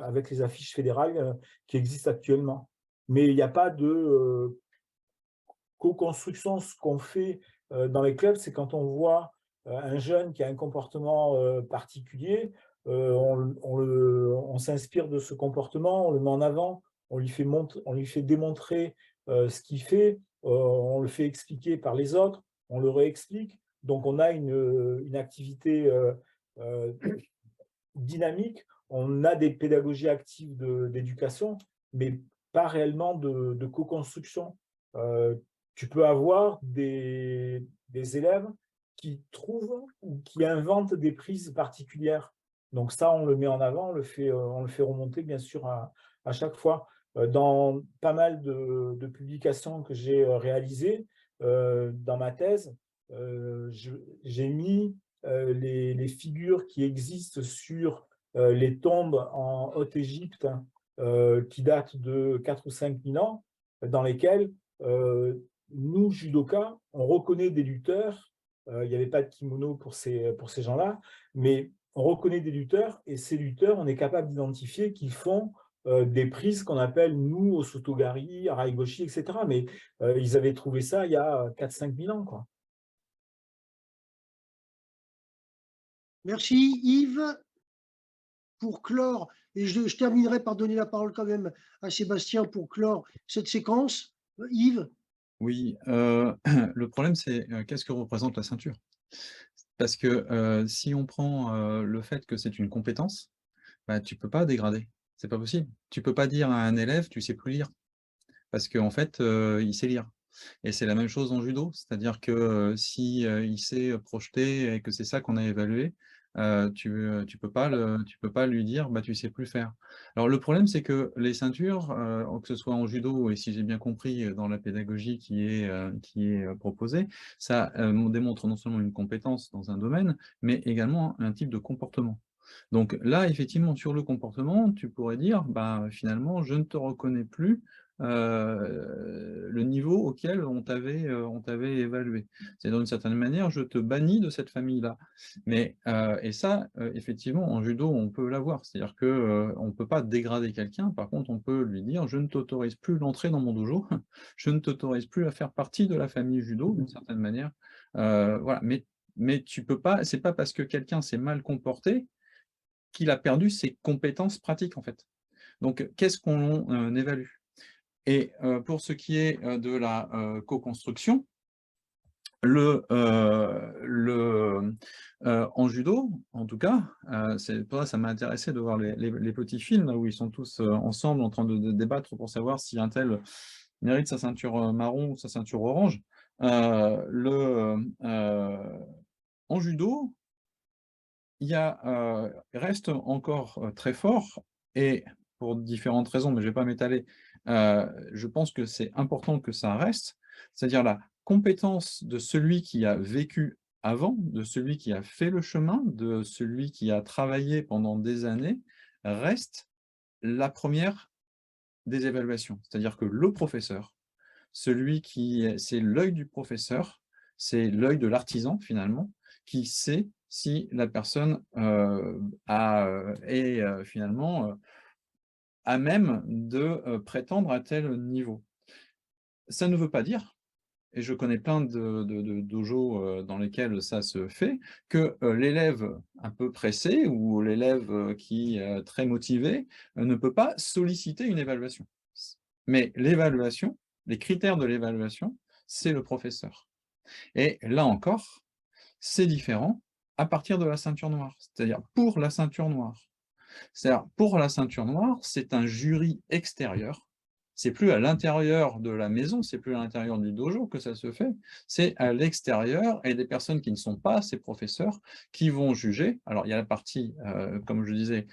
avec les affiches fédérales qui existent actuellement. Mais il n'y a pas de co-construction. Ce qu'on fait dans les clubs, c'est quand on voit un jeune qui a un comportement particulier, on s'inspire de ce comportement, on le met en avant, on lui fait démontrer ce qu'il fait, on le fait expliquer par les autres, on le réexplique. Donc, on a une activité dynamique, on a des pédagogies actives d'éducation, mais pas réellement de co-construction. Tu peux avoir des élèves qui trouvent ou qui inventent des prises particulières. Donc ça, on le met en avant, on le fait remonter, bien sûr, à chaque fois. Dans pas mal de publications que j'ai réalisées, dans ma thèse, j'ai mis les figures qui existent sur les tombes en Haute-Égypte qui datent de 4 ou 5 000 ans, dans lesquelles nous, judokas, on reconnaît des lutteurs. Il n'y avait pas de kimono pour ces gens-là, mais on reconnaît des lutteurs, et ces lutteurs, on est capable d'identifier qu'ils font des prises qu'on appelle, nous, au Sotogari, Araigoshi, etc. Mais ils avaient trouvé ça il y a 4-5 000 ans, quoi. Merci Yves. Pour clore, et je terminerai par donner la parole quand même à Sébastien pour clore cette séquence. Yves? Oui, le problème, c'est qu'est-ce que représente la ceinture? Parce que si on prend le fait que c'est une compétence, bah, tu ne peux pas dégrader, c'est pas possible. Tu ne peux pas dire à un élève, tu ne sais plus lire, parce qu'en fait, il sait lire. Et c'est la même chose en judo, c'est-à-dire que si il sait projeter et que c'est ça qu'on a évalué, tu peux pas lui dire: «Bah, tu sais plus faire». Alors le problème, c'est que les ceintures, que ce soit en judo et si j'ai bien compris, dans la pédagogie qui est proposée, ça, démontre non seulement une compétence dans un domaine, mais également un type de comportement. Donc là, effectivement, sur le comportement, tu pourrais dire: «Bah, finalement, je ne te reconnais plus, le niveau auquel on t'avait évalué. C'est d'une certaine manière, je te bannis de cette famille-là». Mais et ça, effectivement, en judo, on peut l'avoir. C'est-à-dire que, on ne peut pas dégrader quelqu'un. Par contre, on peut lui dire: «Je ne t'autorise plus l'entrée dans mon dojo, je ne t'autorise plus à faire partie de la famille judo», d'une certaine manière. Voilà, mais tu peux pas, c'est pas parce que quelqu'un s'est mal comporté qu'il a perdu ses compétences pratiques, en fait. Donc qu'est-ce qu'on évalue? Et pour ce qui est de la co-construction, en judo, en tout cas, c'est pour ça que ça m'a intéressé de voir les petits films là où ils sont tous ensemble en train de débattre pour savoir si un tel mérite sa ceinture marron ou sa ceinture orange. En judo, il y a, reste encore très fort, et pour différentes raisons, mais je ne vais pas m'étaler, je pense que c'est important que ça reste, c'est-à-dire la compétence de celui qui a vécu avant, de celui qui a fait le chemin, de celui qui a travaillé pendant des années, reste la première des évaluations. C'est-à-dire que le professeur, celui qui c'est l'œil du professeur, c'est l'œil de l'artisan finalement, qui sait si la personne est finalement à même de prétendre à tel niveau. Ça ne veut pas dire, et je connais plein de dojos dans lesquels ça se fait, que l'élève un peu pressé ou l'élève qui est très motivé ne peut pas solliciter une évaluation. Mais l'évaluation, les critères de l'évaluation, c'est le professeur. Et là encore, c'est différent à partir de la ceinture noire, c'est-à-dire pour la ceinture noire. C'est-à-dire pour la ceinture noire, c'est un jury extérieur. C'est plus à l'intérieur de la maison, c'est plus à l'intérieur du dojo que ça se fait, c'est à l'extérieur, et des personnes qui ne sont pas ces professeurs qui vont juger. Alors il y a la partie, comme je disais,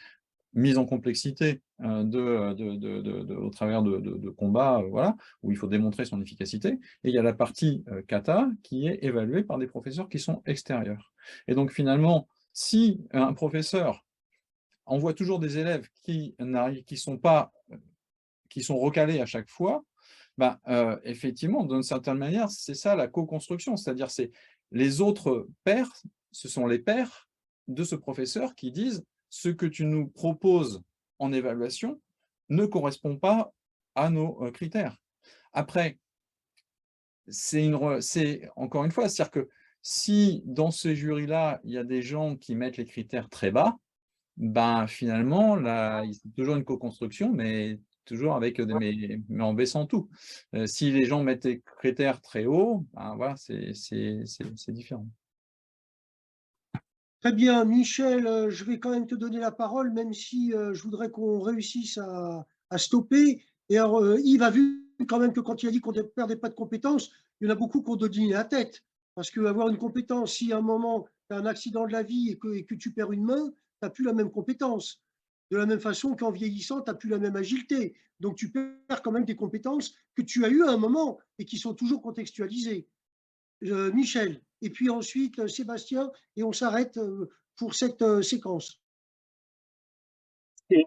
mise en complexité au travers de combats, voilà, où il faut démontrer son efficacité. Et il y a la partie kata qui est évaluée par des professeurs qui sont extérieurs. Et donc finalement, si un professeur envoie toujours des élèves qui sont recalés à chaque fois, bah, effectivement, d'une certaine manière, c'est ça la co-construction, c'est-à-dire c'est les autres pairs, ce sont les pairs de ce professeur qui disent « ce que tu nous proposes en évaluation ne correspond pas à nos critères ». Après, c'est encore une fois, c'est-à-dire que si dans ces jurys-là, il y a des gens qui mettent les critères très bas, ben, finalement, là, c'est toujours une co-construction, mais toujours avec mais en baissant tout. Si les gens mettent des critères très hauts, ben, voilà, c'est différent. Très bien, Michel, je vais quand même te donner la parole, même si je voudrais qu'on réussisse à stopper. Et alors, Yves a vu quand même que quand il a dit qu'on ne perdait pas de compétences, il y en a beaucoup qui ont donné la tête. Parce qu'avoir une compétence, si à un moment tu as un accident de la vie et que tu perds une main, tu n'as plus la même compétence. De la même façon qu'en vieillissant, tu n'as plus la même agilité. Donc tu perds quand même des compétences que tu as eues à un moment et qui sont toujours contextualisées. Michel, et puis ensuite Sébastien, et on s'arrête pour cette séquence. C'est une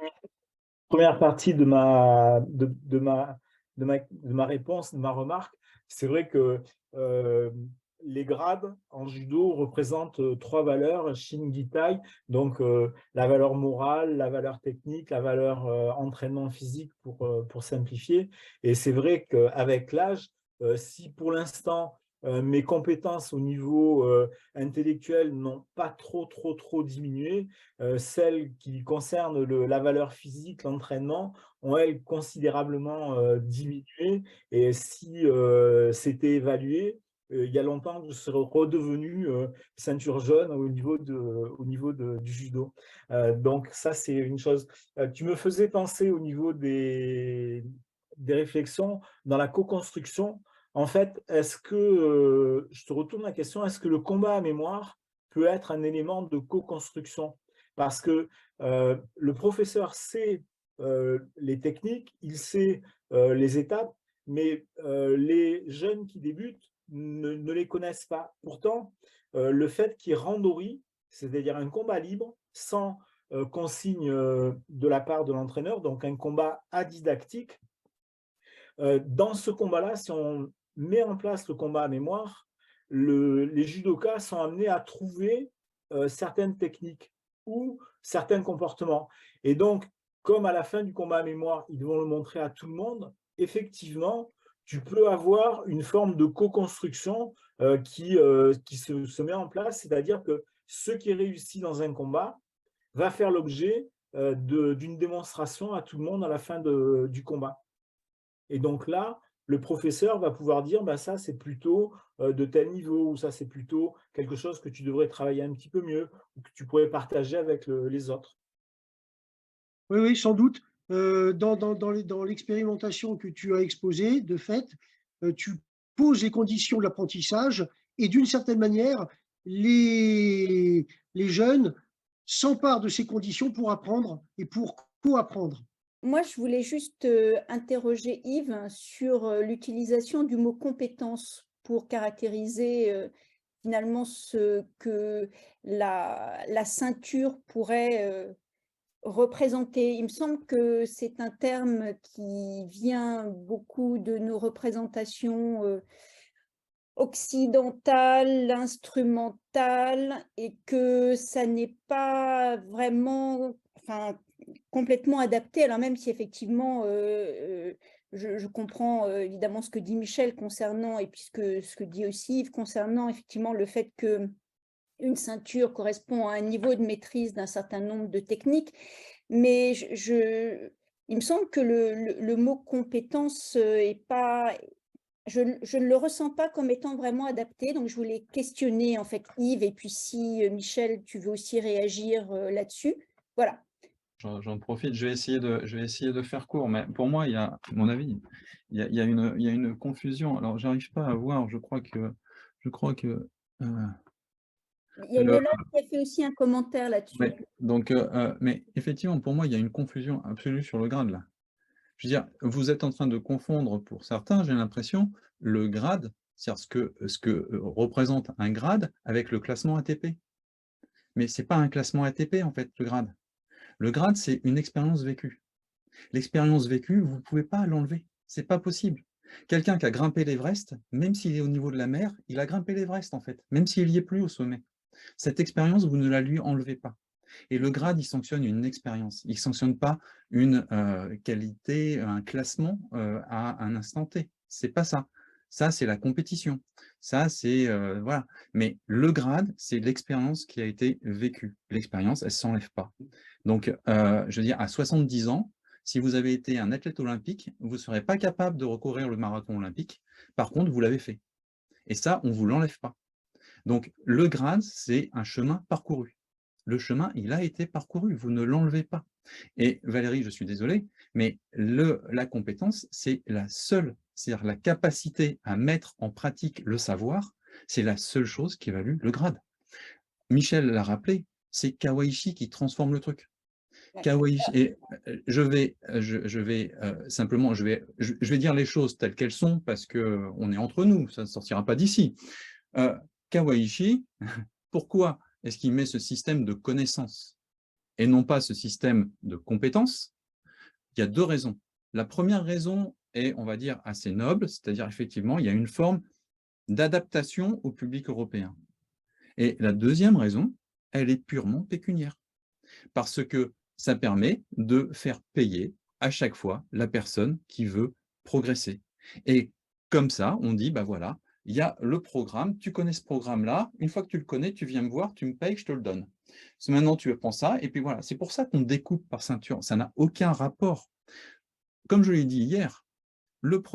première partie de ma réponse, de ma remarque. C'est vrai que les grades en judo représentent 3 valeurs, Shin Gitai, donc la valeur morale, la valeur technique, la valeur entraînement physique pour simplifier. Et c'est vrai qu'avec l'âge, si pour l'instant mes compétences au niveau intellectuel n'ont pas trop diminué, celles qui concernent la valeur physique, l'entraînement, ont elles considérablement diminué. Et si c'était évalué, il y a longtemps, je serais redevenu ceinture jaune au niveau du judo. Donc ça, c'est une chose. Tu me faisais penser au niveau des réflexions dans la co-construction. En fait, est-ce que, je te retourne la question, est-ce que le combat à mémoire peut être un élément de co-construction? Parce que le professeur sait les techniques, il sait les étapes, mais les jeunes qui débutent ne les connaissent pas. Pourtant, le fait qu'il y ait randori, c'est-à-dire un combat libre, sans consigne de la part de l'entraîneur, donc un combat adidactique, dans ce combat-là, si on met en place le combat à mémoire, les judokas sont amenés à trouver certaines techniques ou certains comportements. Et donc, comme à la fin du combat à mémoire, ils vont le montrer à tout le monde, effectivement, tu peux avoir une forme de co-construction qui se met en place, c'est-à-dire que ce qui est réussi dans un combat va faire l'objet d'une démonstration à tout le monde à la fin du combat. Et donc là, le professeur va pouvoir dire bah, ça, c'est plutôt de tel niveau, ou ça, c'est plutôt quelque chose que tu devrais travailler un petit peu mieux, ou que tu pourrais partager avec les autres. Oui, oui, sans doute. Dans l'expérimentation que tu as exposée, de fait, tu poses les conditions de l'apprentissage et d'une certaine manière, les jeunes s'emparent de ces conditions pour apprendre et pour co-apprendre. Moi, je voulais juste interroger Yves sur l'utilisation du mot compétence pour caractériser finalement ce que la ceinture pourrait représenter. Il me semble que c'est un terme qui vient beaucoup de nos représentations occidentales, instrumentales, et que ça n'est pas vraiment, enfin, complètement adapté. Alors même si effectivement, je comprends évidemment ce que dit Michel concernant, et puis ce que dit aussi Yves concernant effectivement le fait que une ceinture correspond à un niveau de maîtrise d'un certain nombre de techniques, mais il me semble que le mot compétence est pas, je ne le ressens pas comme étant vraiment adapté, donc je voulais questionner en fait Yves, et puis si Michel, tu veux aussi réagir là-dessus. Voilà. J'en profite, je vais essayer de faire court, mais pour moi, il y a, à mon avis, il y a une confusion. Alors, j'arrive pas à voir, je crois que Il y a Yola qui a fait aussi un commentaire là-dessus. Donc, mais effectivement, pour moi, il y a une confusion absolue sur le grade là. Je veux dire, vous êtes en train de confondre pour certains, j'ai l'impression, le grade, c'est-à-dire ce que représente un grade avec le classement ATP. Mais ce n'est pas un classement ATP, en fait, le grade. Le grade, c'est une expérience vécue. L'expérience vécue, vous ne pouvez pas l'enlever. Ce n'est pas possible. Quelqu'un qui a grimpé l'Everest, même s'il est au niveau de la mer, il a grimpé l'Everest, en fait, même s'il n'y est plus au sommet. Cette expérience, vous ne la lui enlevez pas. Et le grade, il sanctionne une expérience. Il ne sanctionne pas une qualité, un classement à un instant T. Ce n'est pas ça. Ça, c'est la compétition. Ça, c'est… voilà. Mais le grade, c'est l'expérience qui a été vécue. L'expérience, elle ne s'enlève pas. Donc, je veux dire, à 70 ans, si vous avez été un athlète olympique, vous ne serez pas capable de recourir le marathon olympique. Par contre, vous l'avez fait. Et ça, on ne vous l'enlève pas. Donc, le grade, c'est un chemin parcouru. Le chemin, il a été parcouru, vous ne l'enlevez pas. Et Valérie, je suis désolé, mais la compétence, c'est la seule, c'est-à-dire la capacité à mettre en pratique le savoir, c'est la seule chose qui évalue le grade. Michel l'a rappelé, c'est Kawaishi qui transforme le truc. Kawaishi, et je vais dire les choses telles qu'elles sont parce qu'on est entre nous, ça ne sortira pas d'ici. Kawaishi, pourquoi est-ce qu'il met ce système de connaissance et non pas ce système de compétences? Il y a deux raisons. La première raison est, on va dire, assez noble, c'est-à-dire effectivement, il y a une forme d'adaptation au public européen. Et la deuxième raison, elle est purement pécuniaire, parce que ça permet de faire payer à chaque fois la personne qui veut progresser. Et comme ça, on dit, bah voilà, il y a le programme, tu connais ce programme-là, une fois que tu le connais, tu viens me voir, tu me payes, je te le donne. Maintenant, tu prends ça, et puis voilà, c'est pour ça qu'on découpe par ceinture, ça n'a aucun rapport. Comme je l'ai dit hier,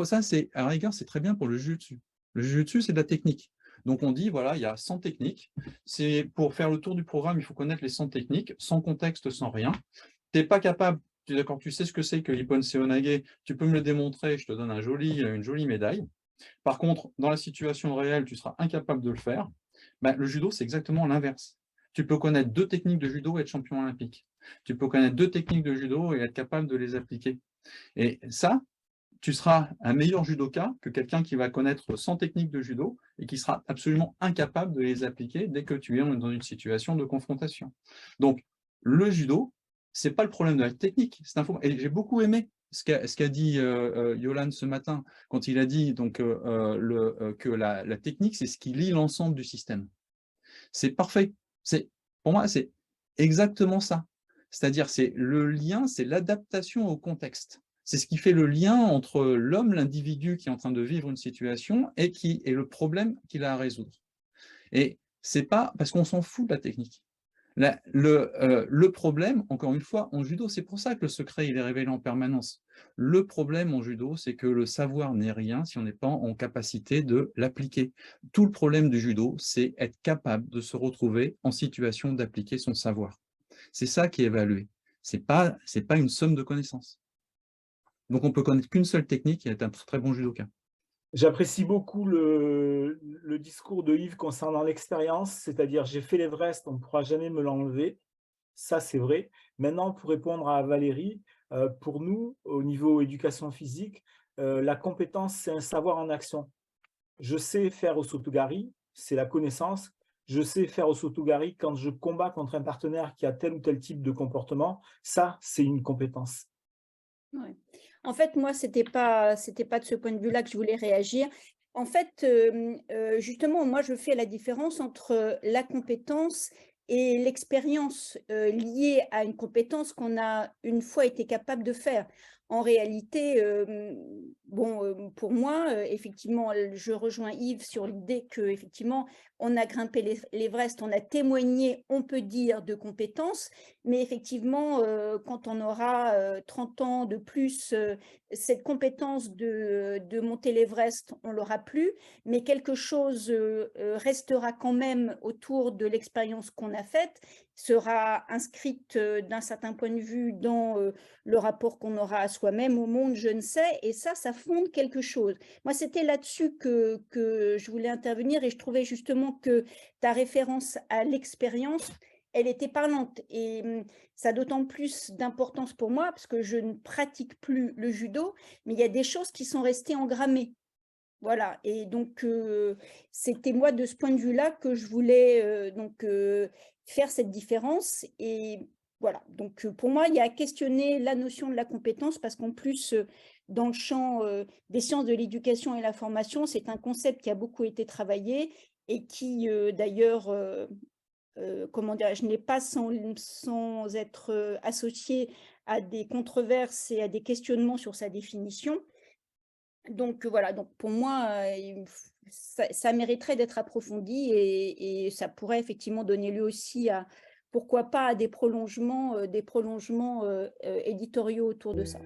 ça, c'est à la rigueur, c'est très bien pour le jiu-jitsu. Le jiu-jitsu, c'est de la technique. Donc on dit, voilà, il y a 100 techniques. C'est pour faire le tour du programme, il faut connaître les 100 techniques, sans contexte, sans rien. Tu n'es pas capable, d'accord, tu sais ce que c'est que l'Ippon Seoinage, tu peux me le démontrer, je te donne une jolie médaille. Par contre, dans la situation réelle, tu seras incapable de le faire. Ben, le judo, c'est exactement l'inverse. Tu peux connaître 2 techniques de judo et être champion olympique. Tu peux connaître 2 techniques de judo et être capable de les appliquer. Et ça, tu seras un meilleur judoka que quelqu'un qui va connaître 100 techniques de judo et qui sera absolument incapable de les appliquer dès que tu es dans une situation de confrontation. Donc, le judo, ce n'est pas le problème de la technique. Et j'ai beaucoup aimé ce qu'a dit Yolan ce matin, quand il a dit donc, que la technique, c'est ce qui lie l'ensemble du système. C'est parfait. Pour moi, c'est exactement ça. C'est-à-dire, c'est le lien, c'est l'adaptation au contexte. C'est ce qui fait le lien entre l'homme, l'individu qui est en train de vivre une situation et le problème qu'il a à résoudre. Et c'est pas parce qu'on s'en fout de la technique. Le problème, encore une fois, en judo, c'est pour ça que le secret il est révélé en permanence. Le problème en judo, c'est que le savoir n'est rien si on n'est pas en capacité de l'appliquer. Tout le problème du judo, c'est être capable de se retrouver en situation d'appliquer son savoir. C'est ça qui est évalué. C'est pas une somme de connaissances. Donc on peut connaître qu'une seule technique et être un très bon judoka. J'apprécie beaucoup le discours de Yves concernant l'expérience, c'est-à-dire j'ai fait l'Everest, on ne pourra jamais me l'enlever. Ça, c'est vrai. Maintenant, pour répondre à Valérie, pour nous, au niveau éducation physique, la compétence, c'est un savoir en action. Je sais faire au Sotogari, c'est la connaissance. Je sais faire au Sotogari quand je combats contre un partenaire qui a tel ou tel type de comportement. Ça, c'est une compétence. Ouais. En fait, moi, c'était pas de ce point de vue-là que je voulais réagir. En fait, justement, moi, je fais la différence entre la compétence et l'expérience liée à une compétence qu'on a une fois été capable de faire. En réalité, pour moi, effectivement, je rejoins Yves sur l'idée que effectivement, on a grimpé l'Everest, on a témoigné, on peut dire, de compétences, mais effectivement, quand on aura 30 ans de plus, cette compétence de monter l'Everest, on ne l'aura plus, mais quelque chose restera quand même autour de l'expérience qu'on a faite. sera inscrite d'un certain point de vue dans le rapport qu'on aura à soi-même, au monde, je ne sais, et ça fonde quelque chose. Moi, c'était là-dessus que je voulais intervenir, et je trouvais justement que ta référence à l'expérience, elle était parlante, et ça a d'autant plus d'importance pour moi parce que je ne pratique plus le judo, mais il y a des choses qui sont restées engrammées. Voilà, et donc c'était moi de ce point de vue-là que je voulais faire cette différence. Et voilà, donc pour moi, il y a à questionner la notion de la compétence parce qu'en plus, dans le champ des sciences de l'éducation et la formation, c'est un concept qui a beaucoup été travaillé et qui d'ailleurs, comment dirais-je, n'est pas sans être associé à des controverses et à des questionnements sur sa définition. Donc voilà, donc pour moi, ça mériterait d'être approfondi et ça pourrait effectivement donner lieu aussi à, pourquoi pas, à des prolongements éditoriaux autour de ça.